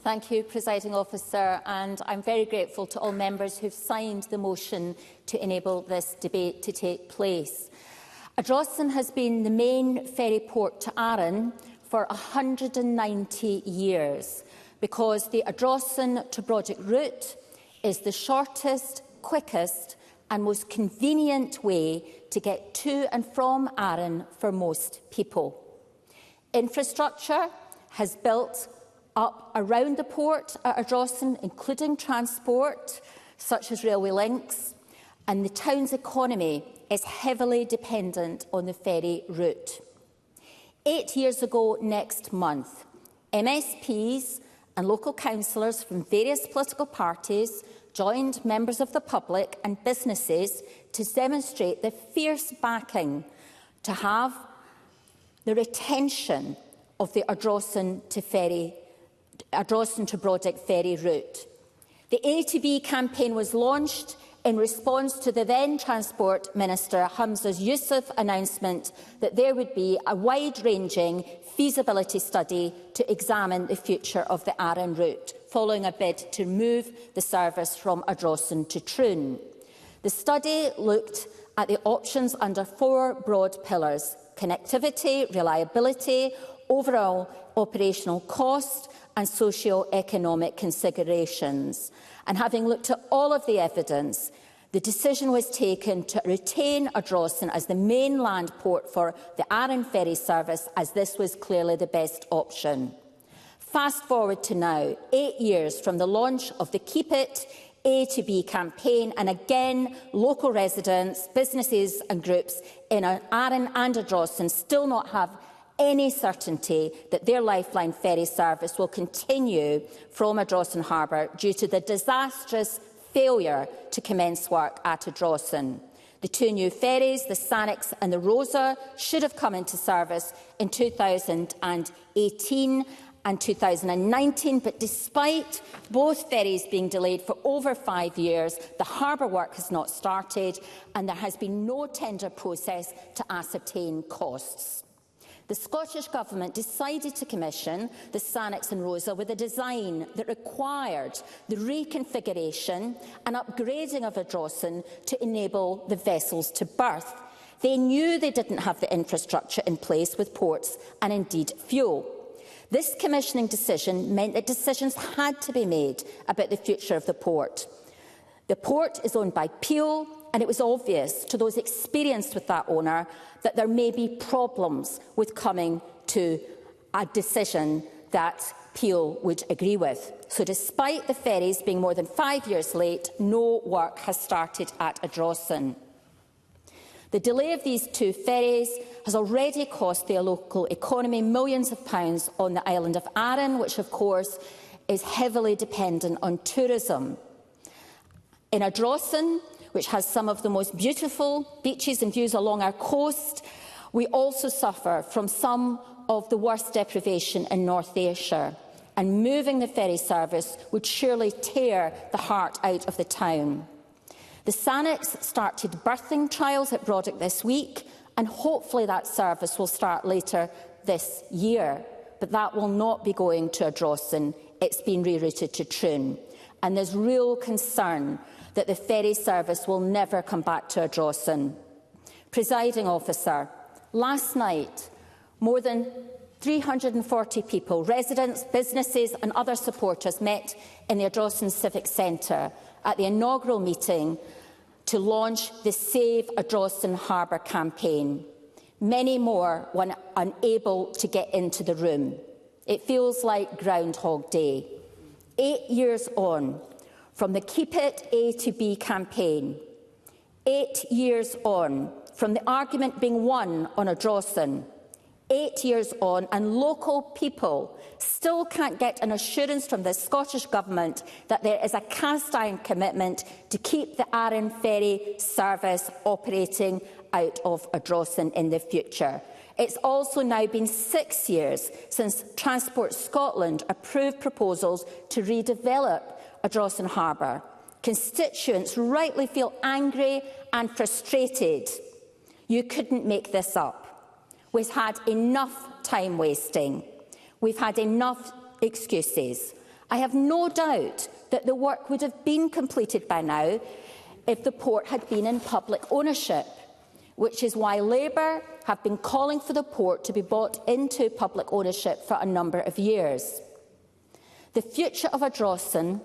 Thank you, Presiding Officer, and I'm very grateful to all members who have signed the motion to enable this debate to take place. Ardrossan has been the main ferry port to Arran for 190 years because the Ardrossan to Brodick route is the shortest, quickest and most convenient way to get to and from Arran for most people. Infrastructure has built up around the port at Ardrossan, including transport, such as railway links, and the town's economy is heavily dependent on the ferry route. 8 years ago next month, MSPs and local councillors from various political parties joined members of the public and businesses to demonstrate the fierce backing to have the retention of the Ardrossan to Brodick ferry route. The A to B campaign was launched in response to the then Transport Minister Hamza Yousaf's announcement that there would be a wide-ranging feasibility study to examine the future of the Arran route, following a bid to move the service from Ardrossan to Troon. The study looked at the options under 4 broad pillars: connectivity, reliability, overall operational cost and socio-economic considerations. And having looked at all of the evidence, the decision was taken to retain Ardrossan as the main land port for the Arran ferry service, as this was clearly the best option. Fast forward to now, 8 years from the launch of the Keep It A to B campaign, and again local residents, businesses and groups in Arran and Ardrossan still not have any certainty that their lifeline ferry service will continue from Ardrossan Harbour due to the disastrous failure to commence work at Ardrossan. The 2 new ferries, the Sannox and the Rosa, should have come into service in 2018 and 2019, but despite both ferries being delayed for over 5 years, the harbour work has not started and there has been no tender process to ascertain costs. The Scottish Government decided to commission the Sannox and Rosa with a design that required the reconfiguration and upgrading of Ardrossan to enable the vessels to berth. They knew they didn't have the infrastructure in place with ports and indeed fuel. This commissioning decision meant that decisions had to be made about the future of the port. The port is owned by Peel, and it was obvious to those experienced with that owner that there may be problems with coming to a decision that Peel would agree with. So despite the ferries being more than 5 years late, no work has started at Ardrossan. The delay of these 2 ferries has already cost the local economy millions of pounds on the island of Arran, which of course is heavily dependent on tourism. In Ardrossan, which has some of the most beautiful beaches and views along our coast, we also suffer from some of the worst deprivation in North Ayrshire, and moving the ferry service would surely tear the heart out of the town. The Sannox started berthing trials at Brodick this week, and hopefully that service will start later this year. But that will not be going to Ardrossan. It's been rerouted to Troon. And there's real concern that the ferry service will never come back to Ardrossan. Presiding Officer, last night, more than 340 people, residents, businesses and other supporters met in the Ardrossan Civic Centre at the inaugural meeting to launch the Save Ardrossan Harbour campaign. Many more were unable to get into the room. It feels like Groundhog Day. 8 years on from the Keep It A to B campaign, 8 years on from the argument being won on Ardrossan, 8 years on, and local people still can't get an assurance from the Scottish Government that there is a cast-iron commitment to keep the Arran ferry service operating out of Ardrossan in the future. It's also now been 6 years since Transport Scotland approved proposals to redevelop Ardrossan Harbour. Constituents rightly feel angry and frustrated. You couldn't make this up. We've had enough time wasting. We've had enough excuses. I have no doubt that the work would have been completed by now if the port had been in public ownership, which is why Labour have been calling for the port to be brought into public ownership for a number of years. The future of Ardrossan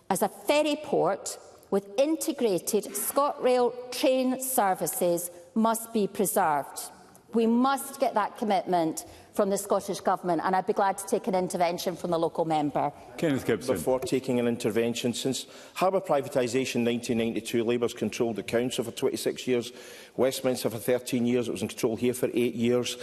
as a ferry port with integrated ScotRail train services must be preserved. We must get that commitment from the Scottish Government, and I'd be glad to take an intervention from the local member. Kenneth Gibson. Before taking an intervention, since harbour privatisation in 1992, Labour's controlled the Council for 26 years, Westminster for 13 years, it was in control here for 8 years,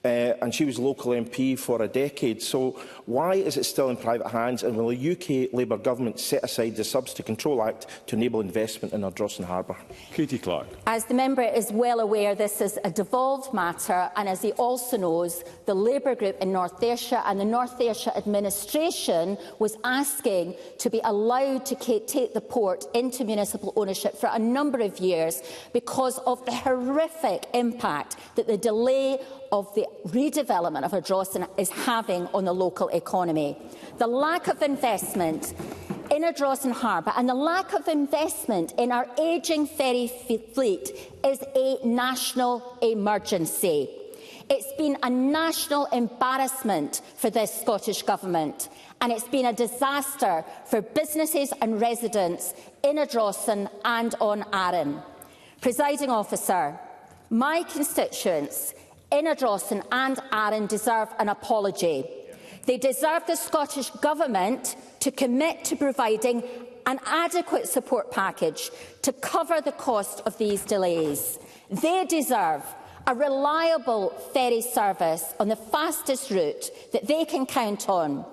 and she was local MP for a decade. So why is it still in private hands, and will the UK Labour Government set aside the Subs to Control Act to enable investment in Ardrossan Harbour? Katie Clark. As the member is well aware, this is a devolved matter, and as he also knows, the Labour group in North Ayrshire and the North Ayrshire administration was asking to be allowed to take the port into municipal ownership for a number of years because of the horrific impact that the delay of the redevelopment of Ardrossan is having on the local economy. The lack of investment in Ardrossan Harbour and the lack of investment in our ageing ferry fleet is a national emergency. It's been a national embarrassment for this Scottish Government, and it's been a disaster for businesses and residents in Ardrossan and on Arran. Presiding Officer, my constituents in Ardrossan and Arran deserve an apology. They deserve the Scottish Government to commit to providing an adequate support package to cover the cost of these delays. They deserve a reliable ferry service on the fastest route that they can count on.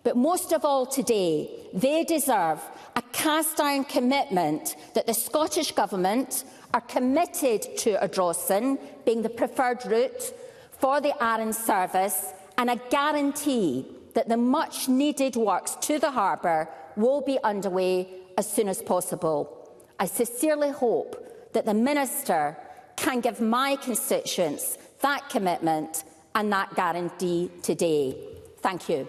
But most of all today, they deserve a cast-iron commitment that the Scottish Government are committed to Ardrossan being the preferred route for the Arran service, and a guarantee that the much-needed works to the harbour will be underway as soon as possible. I sincerely hope that the Minister can give my constituents that commitment and that guarantee today. Thank you.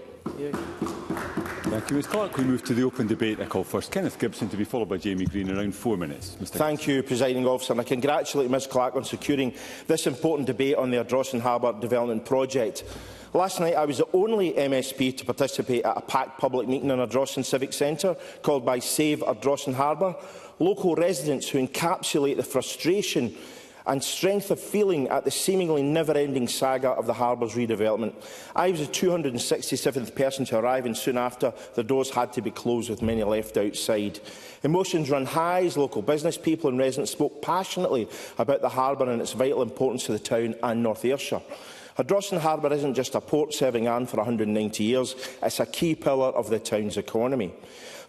Thank you, Ms Clark. We move to the open debate. I call first Kenneth Gibson to be followed by Jamie Greene. Around 4 minutes. Thank you, Presiding Officer. And I congratulate Ms Clark on securing this important debate on the Ardrossan Harbour development project. Last night I was the only MSP to participate at a packed public meeting in Ardrossan Civic Centre called by Save Ardrossan Harbour. Local residents who encapsulate the frustration and strength of feeling at the seemingly never-ending saga of the harbour's redevelopment. I was the 267th person to arrive, and soon after, the doors had to be closed with many left outside. Emotions run high as local business people and residents spoke passionately about the harbour and its vital importance to the town and North Ayrshire. Ardrossan Harbour isn't just a port serving Arran for 190 years, it's a key pillar of the town's economy.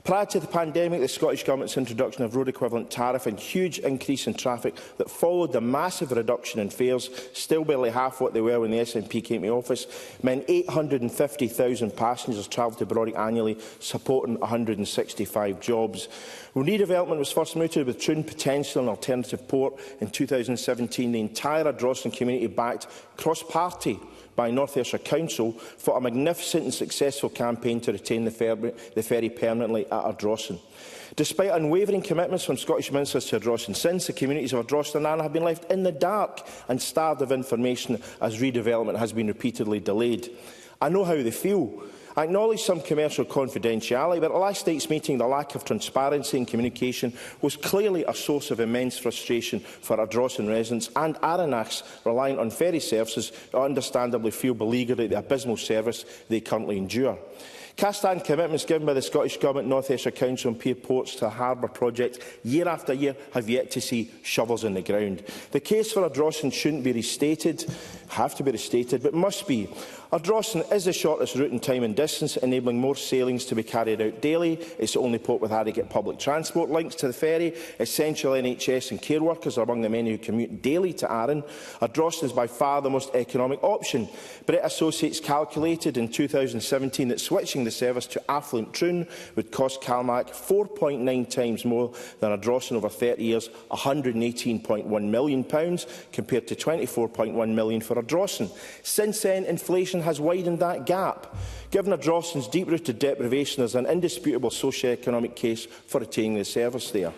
Prior to the pandemic, the Scottish Government's introduction of road equivalent tariff and huge increase in traffic that followed the massive reduction in fares, still barely half what they were when the SNP came to office, meant 850,000 passengers travelled to Brodick annually, supporting 165 jobs. When redevelopment was first mooted with Troon potential an alternative port in 2017, the entire Ardrossan community backed cross-party by North Ayrshire Council for a magnificent and successful campaign to retain the ferry permanently at Ardrossan. Despite unwavering commitments from Scottish ministers to Ardrossan since, the communities of Ardrossan and Arran have been left in the dark and starved of information as redevelopment has been repeatedly delayed. I know how they feel. I acknowledge some commercial confidentiality, but at last night's meeting, the lack of transparency and communication was clearly a source of immense frustration for Ardrossan residents and Arranachs reliant on ferry services who understandably feel beleaguered at the abysmal service they currently endure. Cast-iron commitments given by the Scottish Government, North Ayrshire Council and Peer Ports to the harbour project year after year have yet to see shovels in the ground. The case for Ardrossan shouldn't be restated, but must be. Ardrossan is the shortest route in time and distance, enabling more sailings to be carried out daily. It's the only port with adequate public transport links to the ferry. Essential NHS and care workers are among the many who commute daily to Arran. Ardrossan is by far the most economic option. Brett Associates calculated in 2017 that switching the service to affluent Troon would cost Calmac 4.9 times more than Ardrossan over 30 years, £118.1 million, compared to £24.1 million for for Ardrossan. Since then, inflation has widened that gap. Given Ardrossan's deep-rooted deprivation, there is an indisputable socio-economic case for retaining the service there.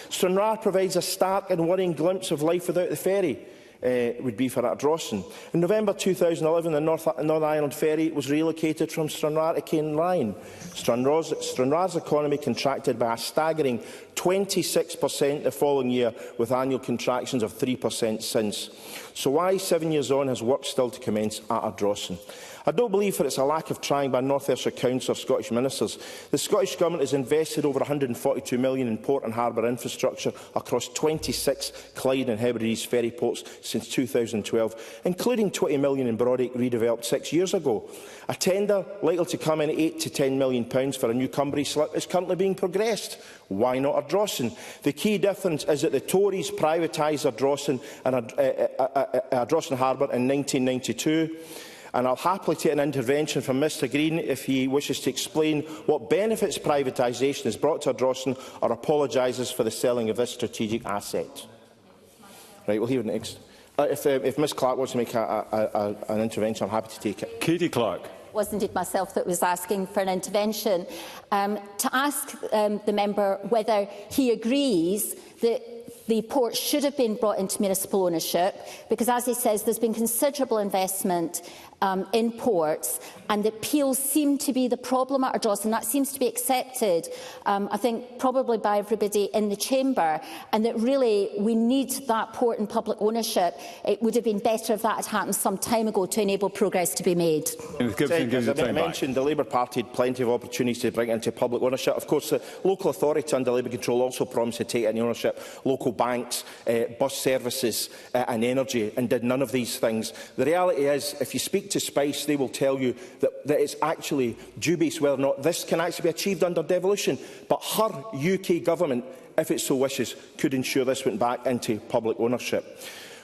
Stranraer provides a stark and worrying glimpse of life without the ferry. Would be for Ardrossan. In November 2011, the Northern Ireland ferry was relocated from Stranraer to Kenline. Stranraer's economy contracted by a staggering 26% the following year, with annual contractions of 3% since. So why, 7 years on, has work still to commence at Ardrossan? I don't believe that it's a lack of trying by North Ayrshire Council or Scottish ministers. The Scottish Government has invested over £142 million in port and harbour infrastructure across 26 Clyde and Hebrides ferry ports since 2012, including £20 million in Brodick, redeveloped 6 years ago. A tender likely to come in £8 to £10 million for a new Cumbria slip is currently being progressed. Why not Ardrossan? The key difference is that the Tories privatised Ardrossan and Ardrossan Harbour in 1992. And I'll happily take an intervention from Mr Greene if he wishes to explain what benefits privatisation has brought to Ardrossan, or apologises for the selling of this strategic asset. Right, we'll hear it next. If Ms Clark wants to make an intervention, I'm happy to take it. Katie Clark. It was indeed myself that was asking for an intervention. To ask the member whether he agrees that the port should have been brought into municipal ownership, because, as he says, there's been considerable investment in ports, and that Peels seem to be the problem at Ardrossan. That seems to be accepted, I think, probably by everybody in the chamber, and that really we need that port in public ownership. It would have been better if that had happened some time ago to enable progress to be made. As I mentioned, the Labour Party had plenty of opportunities to bring it into public ownership. Of course, the local authority under Labour control also promised to take it into ownership local banks, bus services and energy, and did none of these things. The reality is, if you speak to Spice, they will tell you that it's actually dubious whether or not this can actually be achieved under devolution. But her UK government, if it so wishes, could ensure this went back into public ownership.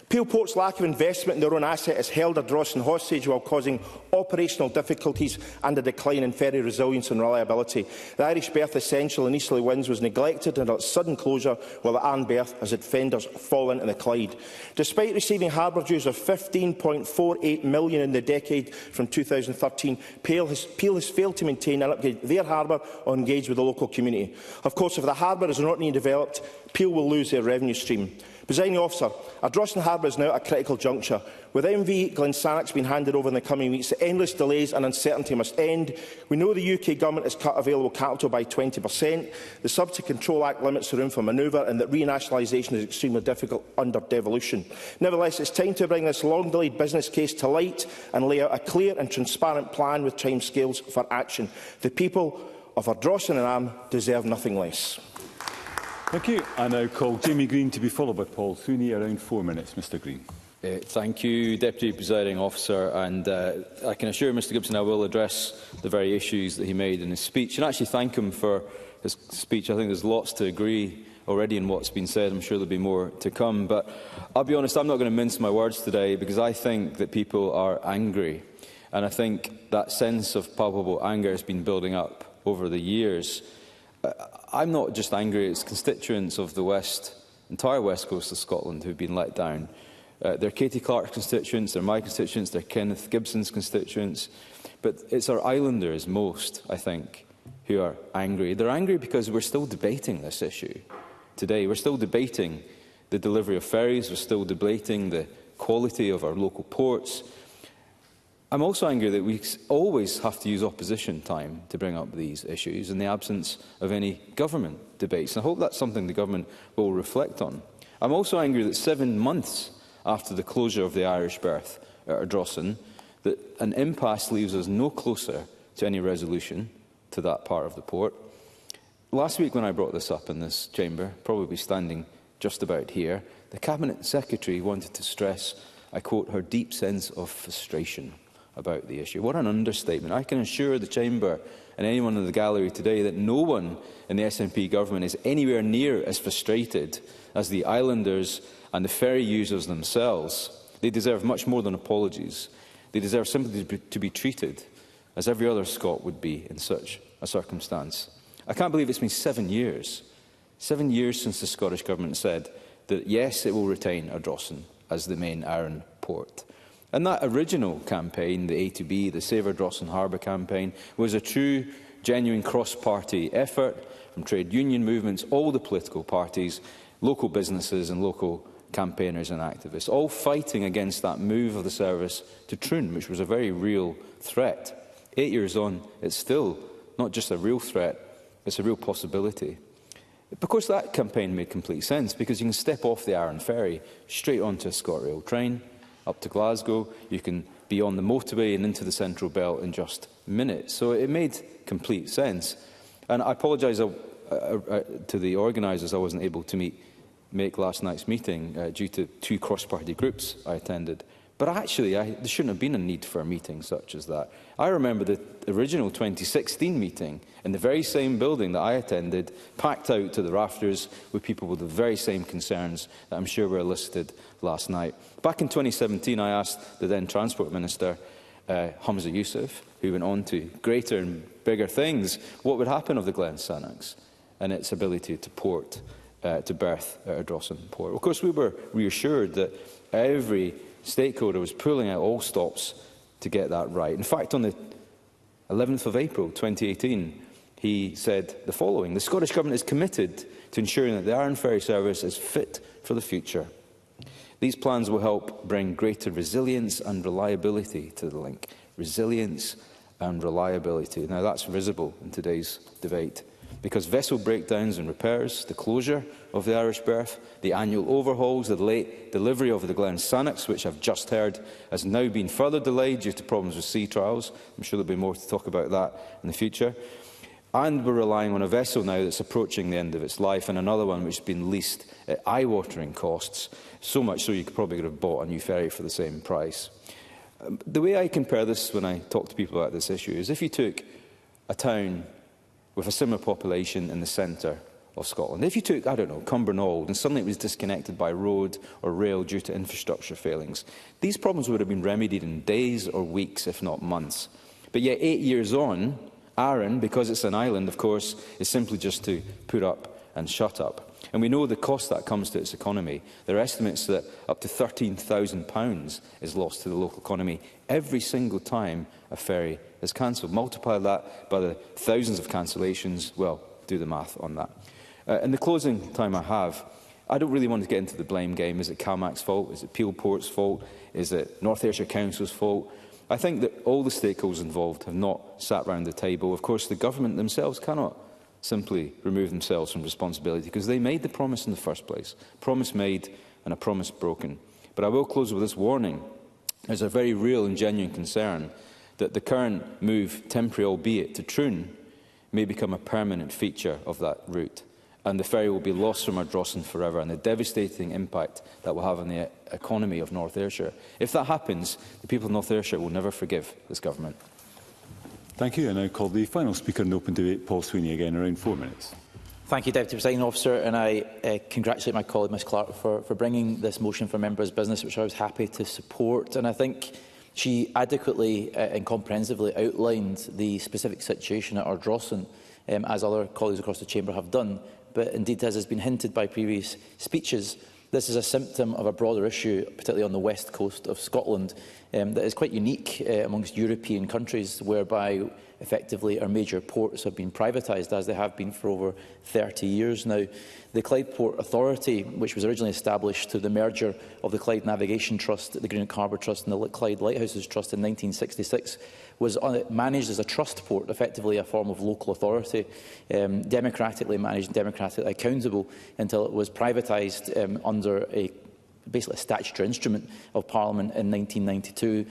Peel Port's lack of investment in their own asset has held Ardrossan hostage while causing operational difficulties and a decline in ferry resilience and reliability. The Irish berth essential in Easterly Winds was neglected until its sudden closure, while the Arn berth has had fenders fallen in the Clyde. Despite receiving harbour dues of £15.48 million in the decade from 2013, Peel has failed to maintain and upgrade their harbour or engage with the local community. Of course, if the harbour is not being developed, Peel will lose their revenue stream. Presiding Officer, Ardrossan Harbour is now at a critical juncture. With MV Glen Sannox being handed over in the coming weeks, the endless delays and uncertainty must end. We know the UK Government has cut available capital by 20%. The Subsidy Control Act limits the room for manoeuvre, and that renationalisation is extremely difficult under devolution. Nevertheless, it's time to bring this long-delayed business case to light and lay out a clear and transparent plan with timescales for action. The people of Ardrossan and Arn deserve nothing less. Thank you. I now call Jamie Greene to be followed by Paul Sweeney. Around 4 minutes, Mr Greene. Thank you, Deputy Presiding Officer, and I can assure Mr Gibson I will address the very issues that he made in his speech, and actually thank him for his speech. I think there's lots to agree already in what's been said. I'm sure there'll be more to come, but I'll be honest, I'm not going to mince my words today, because I think that people are angry, and I think that sense of palpable anger has been building up over the years. I'm not just angry, it's constituents of the entire west coast of Scotland who've been let down. They're Katie Clark's constituents, they're my constituents, they're Kenneth Gibson's constituents, but it's our islanders most, I think, who are angry. They're angry because we're still debating this issue today. We're still debating the delivery of ferries, we're still debating the quality of our local ports. I'm also angry that we always have to use opposition time to bring up these issues in the absence of any government debates. And I hope that's something the government will reflect on. I'm also angry that 7 months after the closure of the Irish berth at Ardrossan, that an impasse leaves us no closer to any resolution to that part of the port. Last week when I brought this up in this chamber, probably standing just about here, the Cabinet Secretary wanted to stress, I quote, her deep sense of frustration about the issue. What an understatement. I can assure the chamber and anyone in the gallery today that no one in the SNP government is anywhere near as frustrated as the islanders and the ferry users themselves. They deserve much more than apologies. They deserve simply to be treated as every other Scot would be in such a circumstance. I can't believe it's been 7 years. 7 years since the Scottish Government said that, yes, it will retain Ardrossan as the main Arran port. And that original campaign, the A to B, the Save Ardrossan Harbour campaign, was a true, genuine cross-party effort from trade union movements, all the political parties, local businesses and local campaigners and activists, all fighting against that move of the service to Troon, which was a very real threat. 8 years on, it's still not just a real threat, it's a real possibility. Of course, that campaign made complete sense, because you can step off the Arran ferry straight onto a ScotRail train up to Glasgow. You can be on the motorway and into the Central Belt in just minutes. So it made complete sense. And I apologise to the organisers I wasn't able to make last night's meeting due to 2 cross-party groups I attended. But actually, there shouldn't have been a need for a meeting such as that. I remember the original 2016 meeting in the very same building that I attended, packed out to the rafters with people with the very same concerns that I'm sure were listed last night. Back in 2017, I asked the then Transport Minister, Humza Yousaf, who went on to greater and bigger things, what would happen of the Glen Sannox and its ability to port, to berth at Ardrossan Port. Of course, we were reassured that every stakeholder was pulling out all stops to get that right. In fact, on the 11th of April 2018, he said the following: "The Scottish Government is committed to ensuring that the Arran Ferry service is fit for the future. These plans will help bring greater resilience and reliability to the link." Resilience and reliability. Now, that's visible in today's debate, because vessel breakdowns and repairs, the closure of the Irish berth, the annual overhauls, the late delivery of the Glen Sannox, which I've just heard has now been further delayed due to problems with sea trials. I'm sure there'll be more to talk about that in the future. And we're relying on a vessel now that's approaching the end of its life, and another one which has been leased at eye-watering costs, so much so you could probably have bought a new ferry for the same price. The way I compare this when I talk to people about this issue is if you took a town with a similar population in the centre of Scotland. If you took, I don't know, Cumbernauld, and suddenly it was disconnected by road or rail due to infrastructure failings, these problems would have been remedied in days or weeks, if not months. But yet 8 years on, Arran, because it's an island, of course, is simply just to put up and shut up. And we know the cost that comes to its economy. There are estimates that up to £13,000 is lost to the local economy every single time a ferry is cancelled. Multiply that by the thousands of cancellations, well, do the math on that. In the closing time I have, I don't really want to get into the blame game. Is it CalMac's fault? Is it Peel Port's fault? Is it North Ayrshire Council's fault? I think that all the stakeholders involved have not sat round the table. Of course, the government themselves cannot simply remove themselves from responsibility, because they made the promise in the first place. Promise made and a promise broken. But I will close with this warning. There's a very real and genuine concern that the current move, temporary albeit, to Troon, may become a permanent feature of that route, and the ferry will be lost from Ardrossan forever, and the devastating impact that will have on the economy of North Ayrshire. If that happens, the people of North Ayrshire will never forgive this government. Thank you. I now call the final speaker in open debate, Paul Sweeney, again, around 4 minutes. Thank you, Deputy Presiding Officer, and I congratulate my colleague, Ms Clark, for bringing this motion for members' business, which I was happy to support. And I think she adequately and comprehensively outlined the specific situation at Ardrossan, as other colleagues across the Chamber have done. But indeed, as has been hinted by previous speeches, this is a symptom of a broader issue, particularly on the west coast of Scotland, that is quite unique amongst European countries, whereby effectively our major ports have been privatised, as they have been for over 30 years now. The Clyde Port Authority, which was originally established through the merger of the Clyde Navigation Trust, the Greene Harbour Trust and the Clyde Lighthouses Trust in 1966, was managed as a trust port, effectively a form of local authority, democratically managed and democratically accountable, until it was privatised under basically a statutory instrument of Parliament in 1992,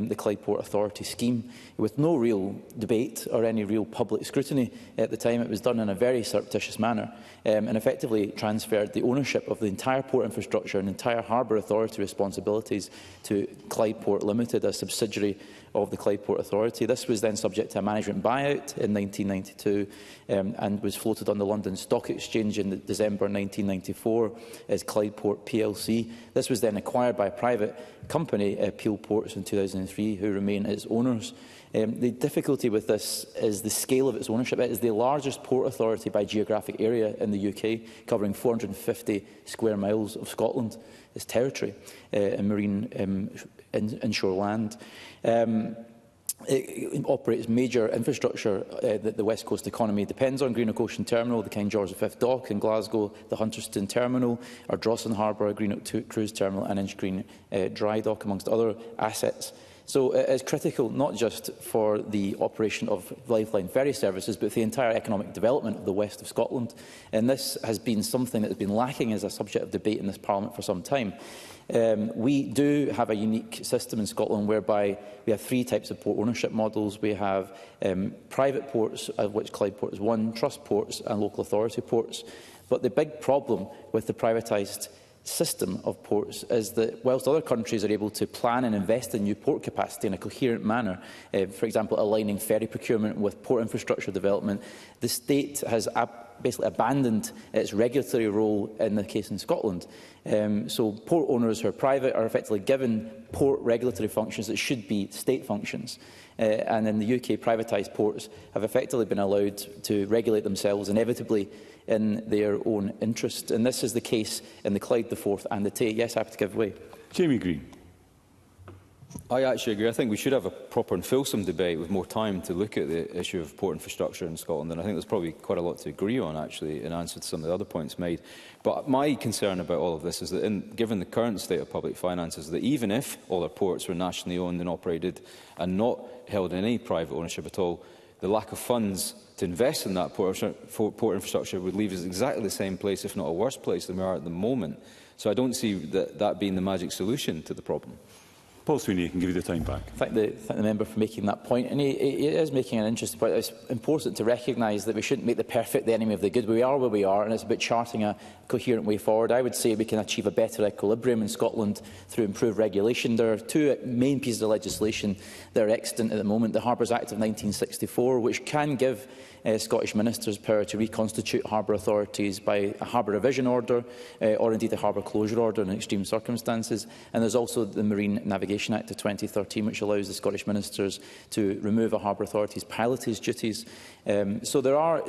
the Clyde Port Authority scheme. With no real debate or any real public scrutiny at the time, it was done in a very surreptitious manner, and effectively transferred the ownership of the entire port infrastructure and entire harbour authority responsibilities to Clyde Port Limited, a subsidiary of the Clyde Port Authority. This was then subject to a management buyout in 1992 and was floated on the London Stock Exchange in December 1994 as Clyde Port plc. This was then acquired by a private company, Peel Ports, in 2003, who remain its owners. The difficulty with this is the scale of its ownership. It is the largest port authority by geographic area in the UK, covering 450 square miles of Scotland. Its territory in marine inshore land. It operates major infrastructure. The West Coast economy depends on Greenock Ocean Terminal, the King George V Dock in Glasgow, the Hunterston Terminal, Ardrossan Harbour, Greenock Cruise Terminal and Inchgreen Dry Dock, amongst other assets. So it is critical not just for the operation of lifeline ferry services, but for the entire economic development of the west of Scotland. And this has been something that has been lacking as a subject of debate in this Parliament for some time. We do have a unique system in Scotland whereby we have three types of port ownership models. We have private ports, of which Clyde Port is one, trust ports and local authority ports. But the big problem with the privatised system of ports is that whilst other countries are able to plan and invest in new port capacity in a coherent manner, for example aligning ferry procurement with port infrastructure development, the state has basically abandoned its regulatory role in the case in Scotland. So port owners who are private are effectively given port regulatory functions that should be state functions. And in the UK, privatised ports have effectively been allowed to regulate themselves inevitably in their own interest. And this is the case in the Clyde, the Forth and the Tay. Yes, I have to give way. Jamie Greene. I actually agree. I think we should have a proper and fulsome debate with more time to look at the issue of port infrastructure in Scotland. And I think there's probably quite a lot to agree on, actually, in answer to some of the other points made. But my concern about all of this is that, given the current state of public finances, that even if all our ports were nationally owned and operated and not held in any private ownership at all, the lack of funds to invest in that port infrastructure would leave us exactly the same place, if not a worse place, than we are at the moment. So I don't see that being the magic solution to the problem. Paul Sweeney, you can give you the time back. Thank the member for making that point. And he is making an interesting point. It's important to recognise that we shouldn't make the perfect the enemy of the good. We are where we are, and it's about charting a coherent way forward. I would say we can achieve a better equilibrium in Scotland through improved regulation. There are two main pieces of legislation that are extant at the moment. The Harbours Act of 1964, which can give Scottish ministers power to reconstitute harbour authorities by a harbour revision order or indeed a harbour closure order in extreme circumstances. And there's also the Marine Navigation Act of 2013, which allows the Scottish ministers to remove a harbour authority's pilotage duties. So there are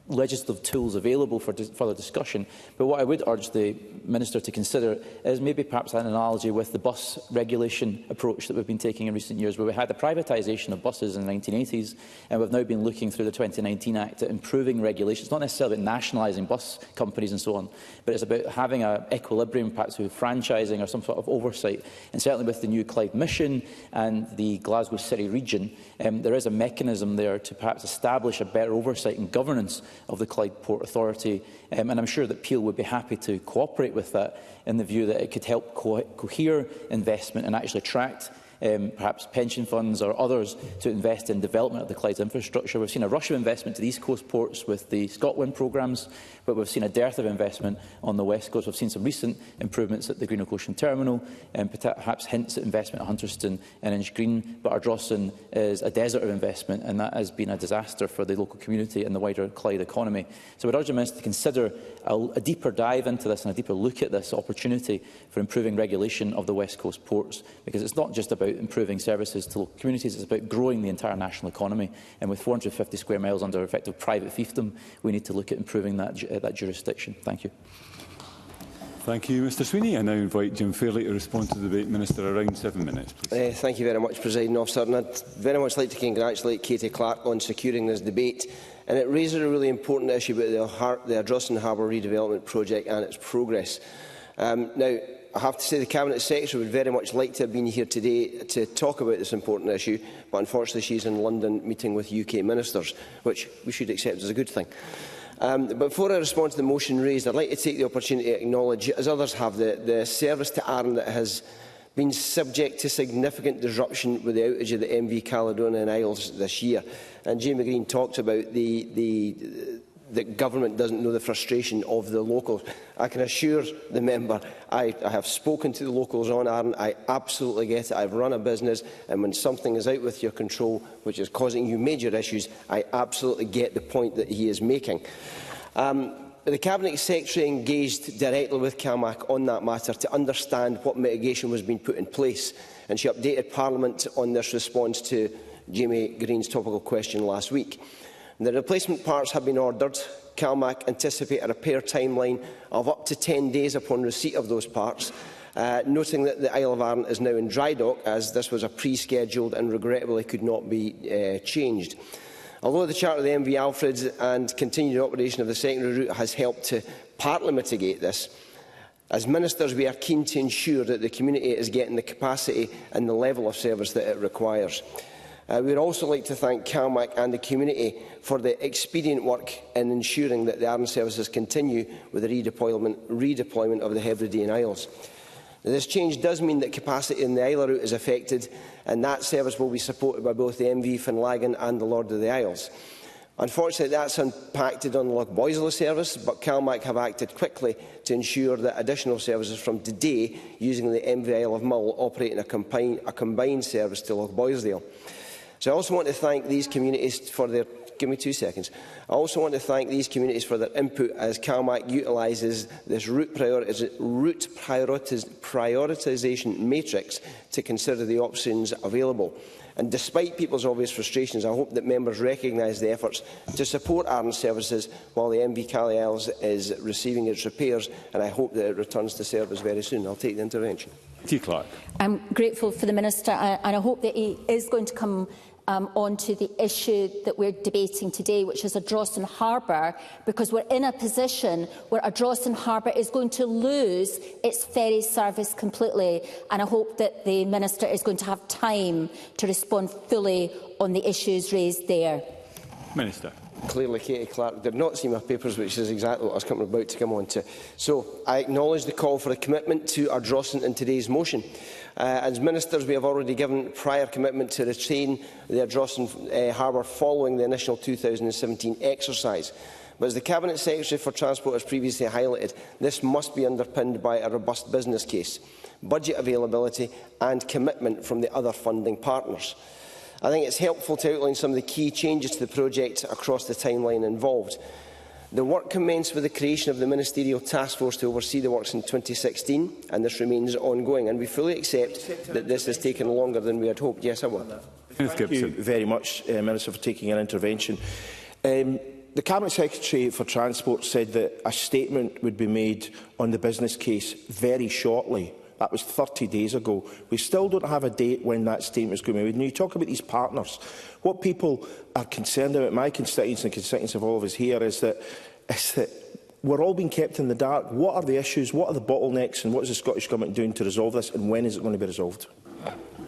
legislative tools available for further discussion. But what I would urge the Minister to consider is maybe perhaps an analogy with the bus regulation approach that we've been taking in recent years, where we had the privatisation of buses in the 1980s, and we've now been looking through the 2019 Act at improving regulations. It's not necessarily about nationalising bus companies and so on, but it's about having an equilibrium perhaps with franchising or some sort of oversight. And certainly with the new Clyde mission and the Glasgow City region, there is a mechanism there to perhaps establish a better oversight and governance of the Clyde Port Authority, and I'm sure that Peel would be happy to cooperate with that in the view that it could help cohere investment and actually attract perhaps pension funds or others to invest in development of the Clyde's infrastructure. We've seen a rush of investment to the East Coast ports with the ScotWind programmes, but we've seen a dearth of investment on the West Coast. We've seen some recent improvements at the Greenock Ocean Terminal, and perhaps hints at investment at Hunterston and Inchgreen, but Ardrossan is a desert of investment, and that has been a disaster for the local community and the wider Clyde economy. So I would urge the Minister to consider a deeper dive into this and a deeper look at this opportunity for improving regulation of the West Coast ports, because it's not just about improving services to local communities, it's about growing the entire national economy. And with 450 square miles under effective private fiefdom, we need to look at improving that jurisdiction. Thank you. Thank you, Mr Sweeney. I now invite Jim Fairley to respond to the debate. Minister, around 7 minutes, please. Thank you very much, Presiding Officer. And I'd very much like to congratulate Katie Clark on securing this debate. And it raises a really important issue about the Ardrossan Harbour redevelopment project and its progress. Now, I have to say the Cabinet Secretary would very much like to have been here today to talk about this important issue, but unfortunately she's in London meeting with UK ministers, which we should accept as a good thing. But before I respond to the motion raised, I'd like to take the opportunity to acknowledge, as others have, the service to Arran that has been subject to significant disruption with the outage of the MV Caledonia and Isles this year. And Jamie Greene talked about the government doesn't know the frustration of the locals. I can assure the member I have spoken to the locals on Arran. I absolutely get it. I've run a business, and when something is out with your control, which is causing you major issues, I absolutely get the point that he is making. The Cabinet Secretary engaged directly with CalMac on that matter to understand what mitigation was being put in place, and she updated Parliament on this response to Jamie Greene's topical question last week. The replacement parts have been ordered. CalMac anticipate a repair timeline of up to 10 days upon receipt of those parts, noting that the Isle of Arran is now in dry dock, as this was a pre-scheduled and regrettably could not be changed. Although the charter of the MV Alfred and continued operation of the secondary route has helped to partly mitigate this, as ministers we are keen to ensure that the community is getting the capacity and the level of service that it requires. We would also like to thank CalMac and the community for the expedient work in ensuring that the Arran services continue with the redeployment of the Hebridean Isles. Now, this change does mean that capacity in the Isla route is affected, and that service will be supported by both the MV Finlaggan and the Lord of the Isles. Unfortunately, that's impacted on the Lochboisley service, but CalMac have acted quickly to ensure that additional services from today using the MV Isle of Mull operate in a combined service to Lochboisley. So I also want to thank these communities for their... Give me 2 seconds. I also want to thank these communities for their input as CalMac utilises this route prioritisation matrix to consider the options available. And despite people's obvious frustrations, I hope that members recognise the efforts to support Arran services while the MV Cali Isles is receiving its repairs, and I hope that it returns to service very soon. I'll take the intervention. T. Clark. I'm grateful for the Minister, and I hope that he is going to come on to the issue that we're debating today, which is Ardrossan Harbour, because we're in a position where Ardrossan Harbour is going to lose its ferry service completely, and I hope that the Minister is going to have time to respond fully on the issues raised there. Minister. Clearly, Katie Clark did not see my papers, which is exactly what I was about to come on to. So, I acknowledge the call for a commitment to Ardrossan in today's motion. As ministers, we have already given prior commitment to retain the Ardrossan harbour following the initial 2017 exercise. But as the Cabinet Secretary for Transport has previously highlighted, this must be underpinned by a robust business case, budget availability and commitment from the other funding partners. I think it's helpful to outline some of the key changes to the project across the timeline involved. The work commenced with the creation of the Ministerial Task Force to oversee the works in 2016, and this remains ongoing, and we fully accept that this has taken longer than we had hoped. Yes, I will. Thank you very much, Minister, for taking an intervention. The Cabinet Secretary for Transport said that a statement would be made on the business case very shortly. That was 30 days ago. We still don't have a date when that statement is going to be made. When you talk about these partners, what people are concerned about, my constituents and constituents of all of us here, is that we're all being kept in the dark. What are the issues, what are the bottlenecks, and what is the Scottish Government doing to resolve this, and when is it going to be resolved?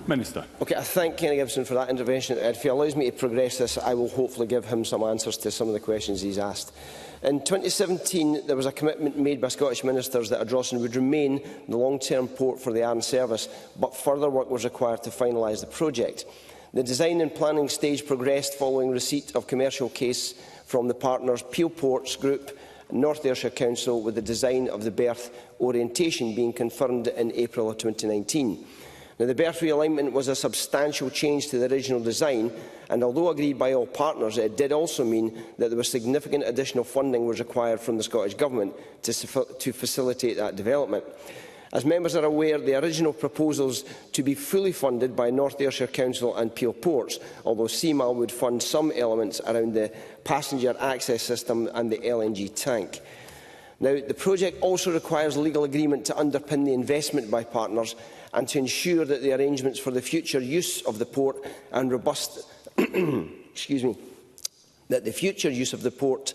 Minister. Okay, I thank Kenneth Gibson for that intervention. If he allows me to progress this, I will hopefully give him some answers to some of the questions he's asked. In 2017, there was a commitment made by Scottish ministers that Ardrossan would remain the long-term port for the Arran service, but further work was required to finalise the project. The design and planning stage progressed following receipt of commercial case from the partners Peel Ports Group and North Ayrshire Council, with the design of the berth orientation being confirmed in April of 2019. Now, the berth realignment was a substantial change to the original design, and although agreed by all partners, it did also mean that there was significant additional funding was required from the Scottish Government to facilitate that development. As members are aware, the original proposals to be fully funded by North Ayrshire Council and Peel Ports, although CMAL would fund some elements around the passenger access system and the LNG tank. Now, the project also requires legal agreement to underpin the investment by partners and to ensure that the arrangements for the future use of the port and robust that the future use of the port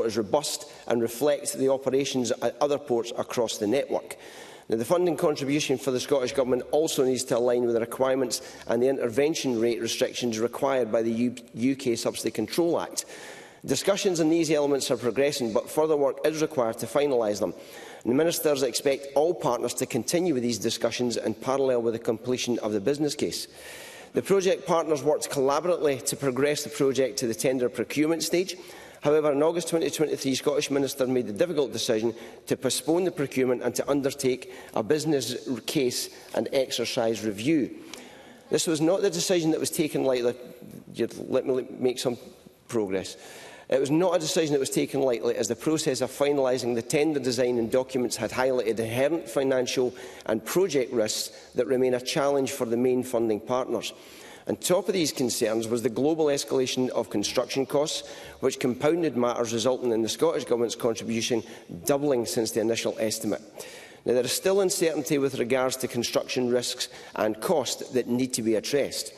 is robust and reflects the operations at other ports across the network. Now, the funding contribution for the Scottish Government also needs to align with the requirements and the intervention rate restrictions required by the UK Subsidy Control Act. Discussions on these elements are progressing, but further work is required to finalise them. The Ministers expect all partners to continue with these discussions in parallel with the completion of the business case. The project partners worked collaboratively to progress the project to the tender procurement stage. However, in August 2023, Scottish Minister made the difficult decision to postpone the procurement and to undertake a business case and exercise review. This was not the decision that was taken lightly. Let me make some progress. It was not a decision that was taken lightly, as the process of finalising the tender design and documents had highlighted inherent financial and project risks that remain a challenge for the main funding partners. On top of these concerns was the global escalation of construction costs, which compounded matters, resulting in the Scottish Government's contribution doubling since the initial estimate. Now, there is still uncertainty with regards to construction risks and costs that need to be addressed.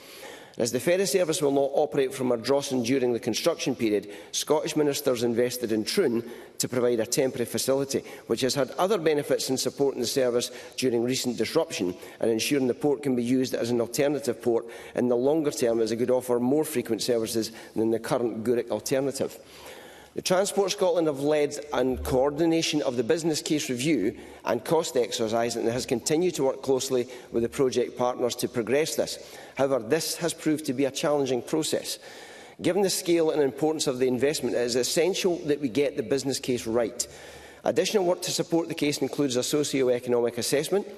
As the ferry service will not operate from Ardrossan during the construction period, Scottish ministers invested in Troon to provide a temporary facility, which has had other benefits in supporting the service during recent disruption and ensuring the port can be used as an alternative port in the longer term, as it could offer more frequent services than the current Gourock alternative. The Transport Scotland have led on coordination of the business case review and cost exercise and has continued to work closely with the project partners to progress this. However, this has proved to be a challenging process. Given the scale and importance of the investment, it is essential that we get the business case right. Additional work to support the case includes a socio-economic assessment,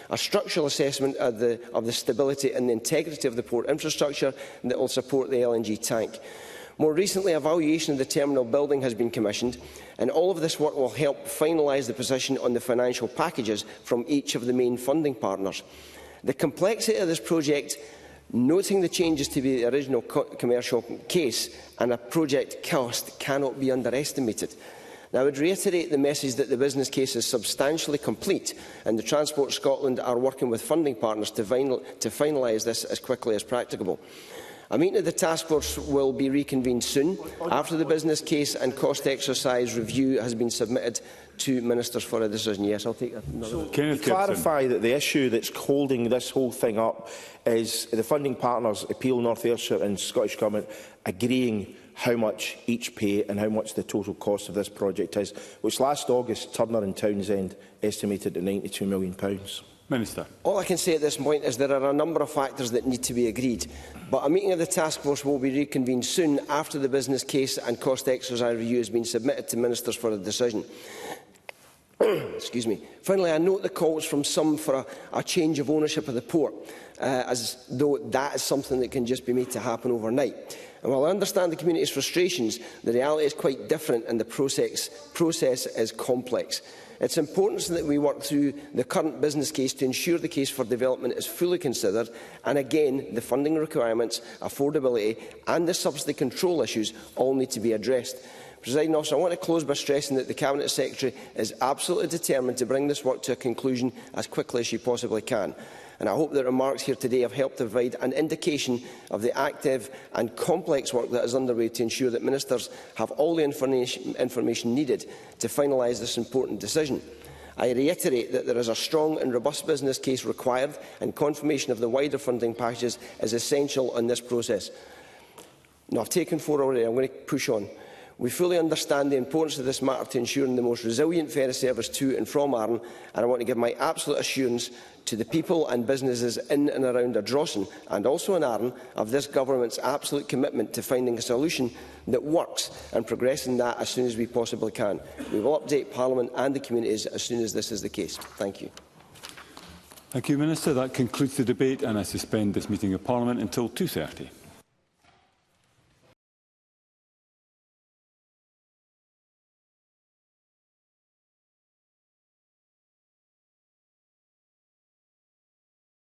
a structural assessment of the stability and the integrity of the port infrastructure that will support the LNG tank. More recently, a valuation of the terminal building has been commissioned, and all of this work will help finalise the position on the financial packages from each of the main funding partners. The complexity of this project, noting the changes to the original commercial case and a project cost, cannot be underestimated. Now, I would reiterate the message that the business case is substantially complete, and the Transport Scotland are working with funding partners to finalise this as quickly as practicable. A meeting of the task force will be reconvened soon, after the business case and cost exercise review has been submitted to ministers for a decision. Yes, I'll take another. So, to clarify that the issue that's holding this whole thing up is the funding partners, Appeal, North Ayrshire and Scottish Government, agreeing how much each pay and how much the total cost of this project is, which last August Turner and Townsend estimated at £92 million. Minister. All I can say at this point is there are a number of factors that need to be agreed, but a meeting of the task force will be reconvened soon after the business case and cost exercise review has been submitted to ministers for a decision. Excuse me. Finally, I note the calls from some for a change of ownership of the port, as though that is something that can just be made to happen overnight. And while I understand the community's frustrations, the reality is quite different and the process is complex. It's important that we work through the current business case to ensure the case for development is fully considered, and again, the funding requirements, affordability and the subsidy control issues all need to be addressed. Presiding Officer, I want to close by stressing that the Cabinet Secretary is absolutely determined to bring this work to a conclusion as quickly as she possibly can. And I hope that remarks here today have helped to provide an indication of the active and complex work that is underway to ensure that ministers have all the information needed to finalise this important decision. I reiterate that there is a strong and robust business case required, and confirmation of the wider funding packages is essential in this process. Now, I've taken 4 already. I'm going to push on. We fully understand the importance of this matter to ensuring the most resilient ferry service to and from Arran, and I want to give my absolute assurance to the people and businesses in and around Ardrossan and also in Arran of this Government's absolute commitment to finding a solution that works and progressing that as soon as we possibly can. We will update Parliament and the communities as soon as this is the case. Thank you. Thank you, Minister. That concludes the debate, and I suspend this meeting of Parliament until 2:30.